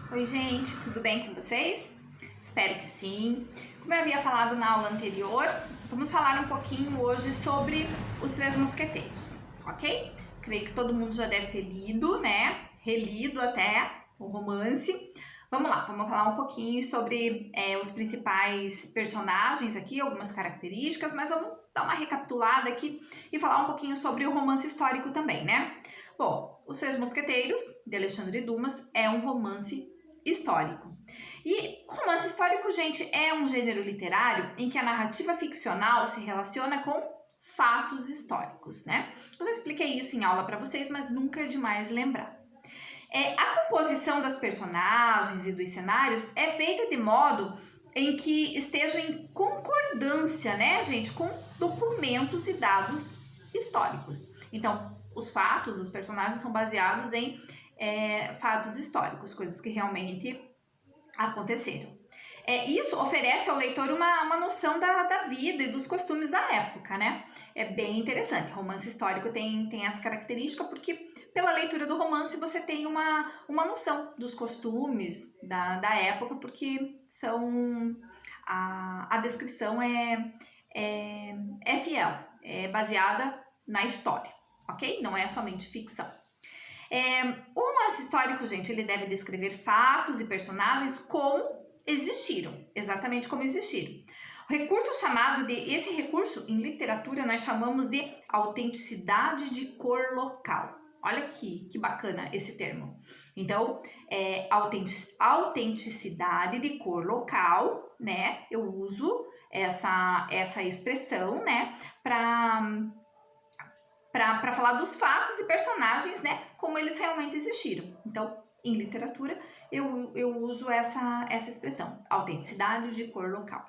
Oi, gente, tudo bem com vocês? Espero que sim. Como eu havia falado na aula anterior, vamos falar um pouquinho hoje sobre os Três Mosqueteiros, ok? Creio que todo mundo já deve ter lido, né? Relido até o romance. Vamos lá, vamos falar um pouquinho sobre os principais personagens aqui, algumas características, mas vamos dar uma recapitulada aqui e falar um pouquinho sobre o romance histórico também, né? Bom, Os Três Mosqueteiros, de Alexandre Dumas, é um romance histórico. E romance histórico, gente, é um gênero literário em que a narrativa ficcional se relaciona com fatos históricos, né? Eu já expliquei isso em aula para vocês, mas nunca é demais lembrar. A composição das personagens e dos cenários é feita de modo em que estejam em concordância, né, gente, com documentos e dados históricos. Então, os fatos, os personagens são baseados em fatos históricos, coisas que realmente aconteceram. Isso oferece ao leitor uma noção da vida e dos costumes da época, né? É bem interessante. Romance histórico tem essa característica porque pela leitura do romance você tem uma noção dos costumes da época, porque a descrição é fiel, é baseada na história, ok? Não é somente ficção. O romance histórico, gente, ele deve descrever fatos e personagens como existiram, exatamente como existiram. Esse recurso em literatura nós chamamos de autenticidade de cor local. Olha que bacana esse termo. Então, autenticidade de cor local, né? Eu uso essa expressão, né? Para falar dos fatos e personagens, né, como eles realmente existiram. Então, em literatura, eu uso essa expressão, autenticidade de cor local.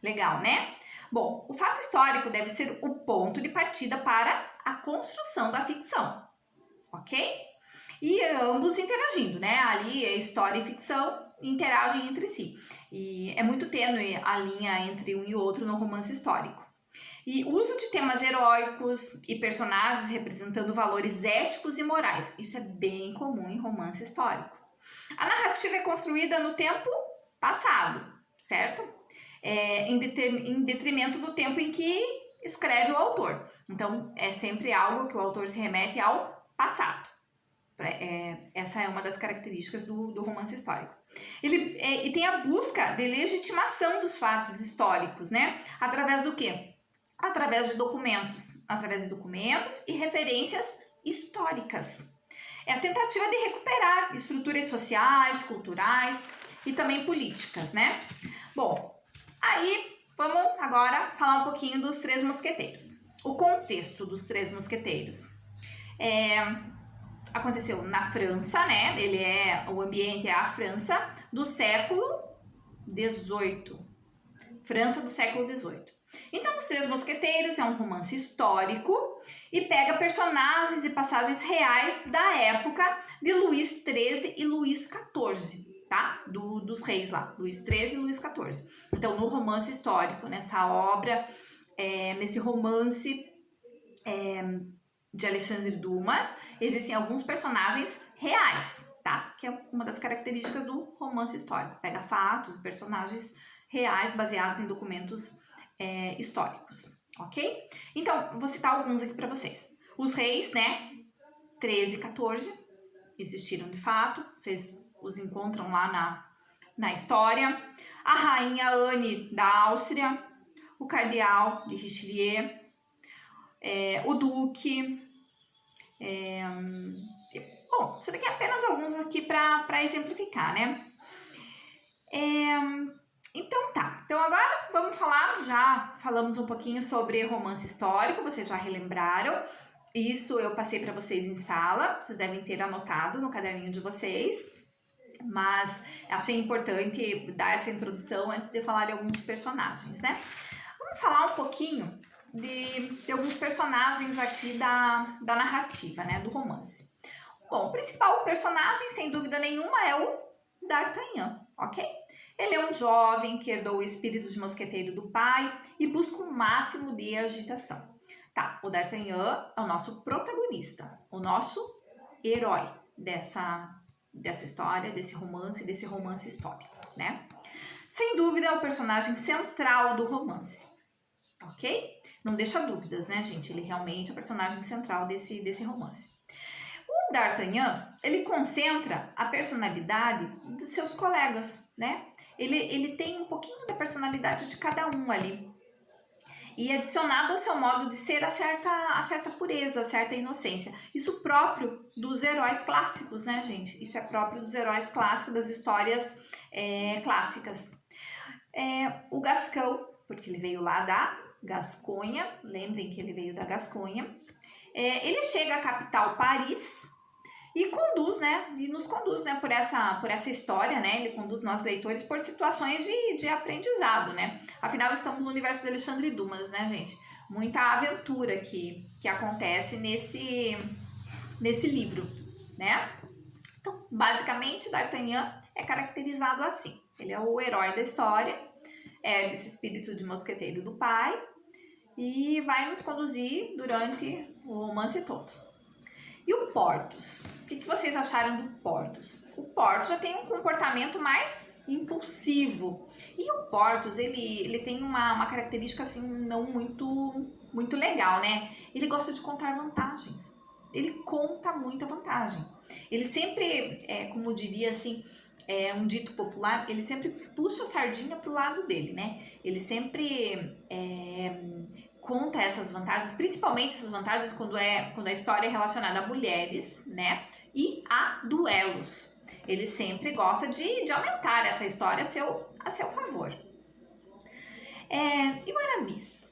Legal, né? Bom, o fato histórico deve ser o ponto de partida para a construção da ficção, ok? E ambos interagindo, né? Ali, história e ficção interagem entre si. E é muito tênue a linha entre um e outro no romance histórico. E o uso de temas heróicos e personagens representando valores éticos e morais. Isso é bem comum em romance histórico. A narrativa é construída no tempo passado, certo? Em detrimento do tempo em que escreve o autor. Então, é sempre algo que o autor se remete ao passado. Essa é uma das características do romance histórico. E tem a busca de legitimação dos fatos históricos, né? Através do quê? Através de documentos e referências históricas. É a tentativa de recuperar estruturas sociais, culturais e também políticas, né? Bom, aí vamos agora falar um pouquinho dos Três Mosqueteiros. O contexto dos Três Mosqueteiros aconteceu na França, né? O ambiente é a França do século XVIII. França do século XVIII. Então, Os Três Mosqueteiros é um romance histórico e pega personagens e passagens reais da época de Luís XIII e Luís XIV, tá? Dos reis lá, Luís XIII e Luís XIV. Então, no romance histórico, nessa obra, nesse romance de Alexandre Dumas, existem alguns personagens reais, tá? Que é uma das características do romance histórico. Pega fatos, personagens reais baseados em documentos históricos, ok? Então, vou citar alguns aqui para vocês. Os reis, né? 13 e 14 existiram de fato, vocês os encontram lá na história. A rainha Anne da Áustria, o cardeal de Richelieu, o duque. Bom, isso daqui é apenas alguns aqui para exemplificar, né? Então tá, então agora vamos falar, já falamos um pouquinho sobre romance histórico, vocês já relembraram, isso eu passei para vocês em sala, vocês devem ter anotado no caderninho de vocês, mas achei importante dar essa introdução antes de falar de alguns personagens, né? Vamos falar um pouquinho de alguns personagens aqui da narrativa, né, do romance. Bom, o principal personagem, sem dúvida nenhuma, é o D'Artagnan, ok? Ele é um jovem que herdou o espírito de mosqueteiro do pai e busca o máximo de agitação. Tá, o D'Artagnan é o nosso protagonista, o nosso herói dessa história, desse romance histórico, né? Sem dúvida é o personagem central do romance, ok? Não deixa dúvidas, né, gente? Ele realmente é o personagem central desse romance. O D'Artagnan, ele concentra a personalidade dos seus colegas, né? Ele tem um pouquinho da personalidade de cada um ali. E adicionado ao seu modo de ser a certa pureza, a certa inocência. Isso próprio dos heróis clássicos, né, gente? Isso é próprio dos heróis clássicos, das histórias clássicas. O Gascão, porque ele veio lá da Gasconha, lembrem que ele veio da Gasconha. Ele chega à capital Paris e conduz, né? E nos conduz, né? Por essa história, né? Ele conduz nós leitores por situações de aprendizado, né? Afinal, estamos no universo de Alexandre Dumas, né, gente? Muita aventura que acontece nesse livro, né? Então, basicamente, D'Artagnan é caracterizado assim. Ele é o herói da história, é esse espírito de mosqueteiro do pai e vai nos conduzir durante o romance todo. E o Porthos? O que vocês acharam do Porthos? O Porthos já tem um comportamento mais impulsivo. E o Porthos, ele tem uma característica assim não muito legal, né? Ele gosta de contar vantagens. Ele conta muita vantagem. Ele sempre, como diria assim, um dito popular, ele sempre puxa a sardinha pro lado dele, né? Ele sempre conta essas vantagens, principalmente essas vantagens quando a história é relacionada a mulheres, né? E a duelos. Ele sempre gosta de aumentar essa história a seu favor. E o Aramis?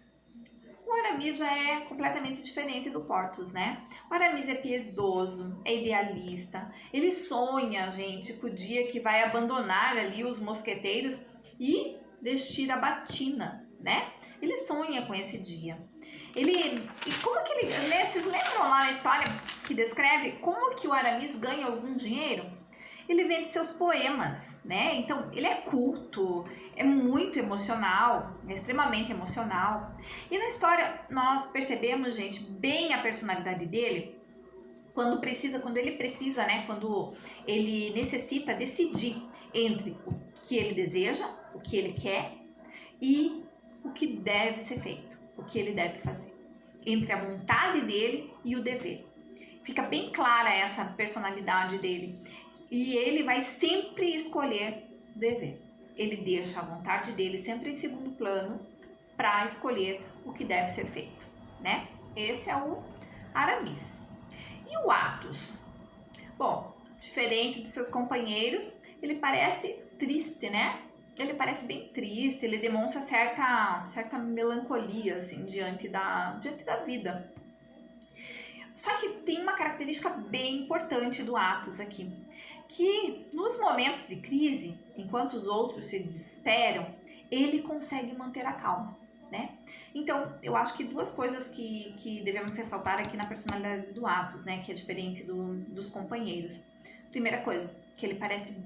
O Aramis já é completamente diferente do Porthos, né? O Aramis é piedoso, é idealista, ele sonha, gente, com o dia que vai abandonar ali os mosqueteiros e vestir a batina, né? Ele sonha com esse dia. E como que ele, né, vocês lembram lá na história que descreve como que o Aramis ganha algum dinheiro? Ele vende seus poemas, né? Então, ele é culto, é muito emocional, é extremamente emocional. E na história, nós percebemos, gente, bem a personalidade dele quando ele precisa, né? Quando ele necessita decidir entre o que ele deseja, o que ele quer e o que deve ser feito, o que ele deve fazer. Entre a vontade dele e o dever. Fica bem clara essa personalidade dele. E ele vai sempre escolher dever. Ele deixa a vontade dele sempre em segundo plano para escolher o que deve ser feito, né? Esse é o Aramis. E o Athos? Bom, diferente dos seus companheiros, ele parece triste, né? Ele parece bem triste, ele demonstra certa melancolia, assim, diante da vida. Só que tem uma característica bem importante do Athos aqui, que nos momentos de crise, enquanto os outros se desesperam, ele consegue manter a calma, né? Então, eu acho que duas coisas que devemos ressaltar aqui na personalidade do Athos, né, que é diferente dos companheiros. Primeira coisa, que ele parece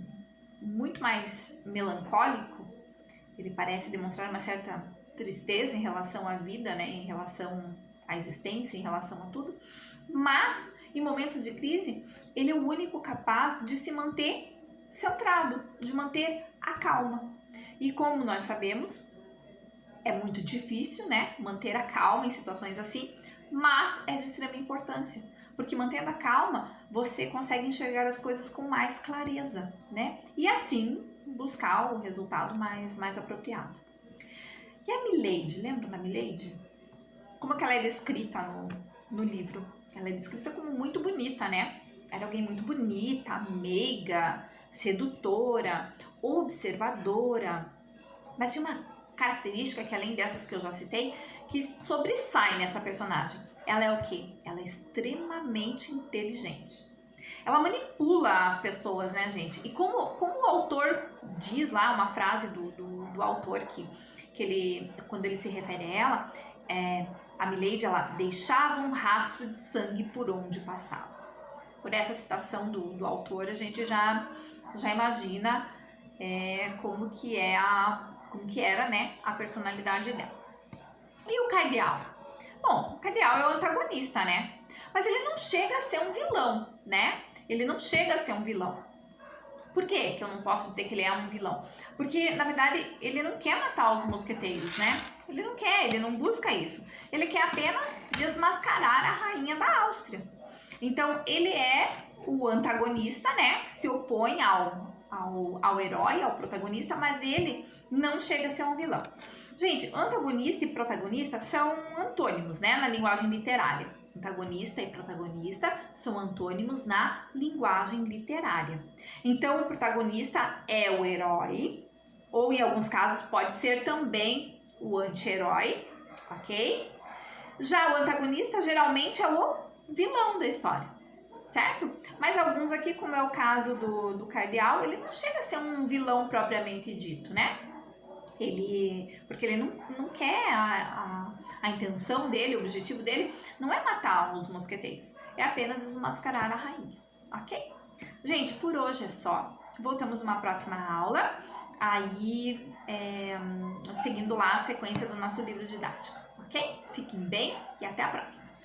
muito mais melancólico, ele parece demonstrar uma certa tristeza em relação à vida, né, em relação à existência, em relação a tudo, mas em momentos de crise, ele é o único capaz de se manter centrado, de manter a calma. E como nós sabemos, é muito difícil, né, manter a calma em situações assim, mas é de extrema importância, porque mantendo a calma, você consegue enxergar as coisas com mais clareza, né? E assim buscar o resultado mais apropriado. E a Milady, lembra da Milady? Como que ela é descrita no livro? Ela é descrita como muito bonita, né? Era alguém muito bonita, meiga, sedutora, observadora. Mas tinha uma característica que, além dessas que eu já citei, que sobressai nessa personagem. Ela é o quê? Ela é extremamente inteligente. Ela manipula as pessoas, né, gente? E como o autor diz lá, uma frase do autor que ele, quando ele se refere a ela, a Milady, ela deixava um rastro de sangue por onde passava. Por essa citação do autor, a gente já imagina como que era, né, a personalidade dela. E o Cardeal? Bom, o Cardeal é o antagonista, né? Mas ele não chega a ser um vilão, né? Ele não chega a ser um vilão. Por que que eu não posso dizer que ele é um vilão? Porque, na verdade, ele não quer matar os mosqueteiros, né? Ele não quer, ele não busca isso. Ele quer apenas desmascarar a rainha da Áustria. Então, ele é o antagonista, né? Que se opõe ao herói, ao protagonista, mas ele não chega a ser um vilão. Gente, antagonista e protagonista são antônimos, né? Na linguagem literária. Antagonista e protagonista são antônimos na linguagem literária. Então, o protagonista é o herói, ou em alguns casos pode ser também o anti-herói, ok? Já o antagonista geralmente é o vilão da história, certo? Mas alguns aqui, como é o caso do cardeal, ele não chega a ser um vilão propriamente dito, né? Porque ele não quer, a intenção dele, o objetivo dele não é matar os mosqueteiros, é apenas desmascarar a rainha, ok? Gente, por hoje é só. Voltamos numa próxima aula, aí seguindo lá a sequência do nosso livro didático, ok? Fiquem bem e até a próxima!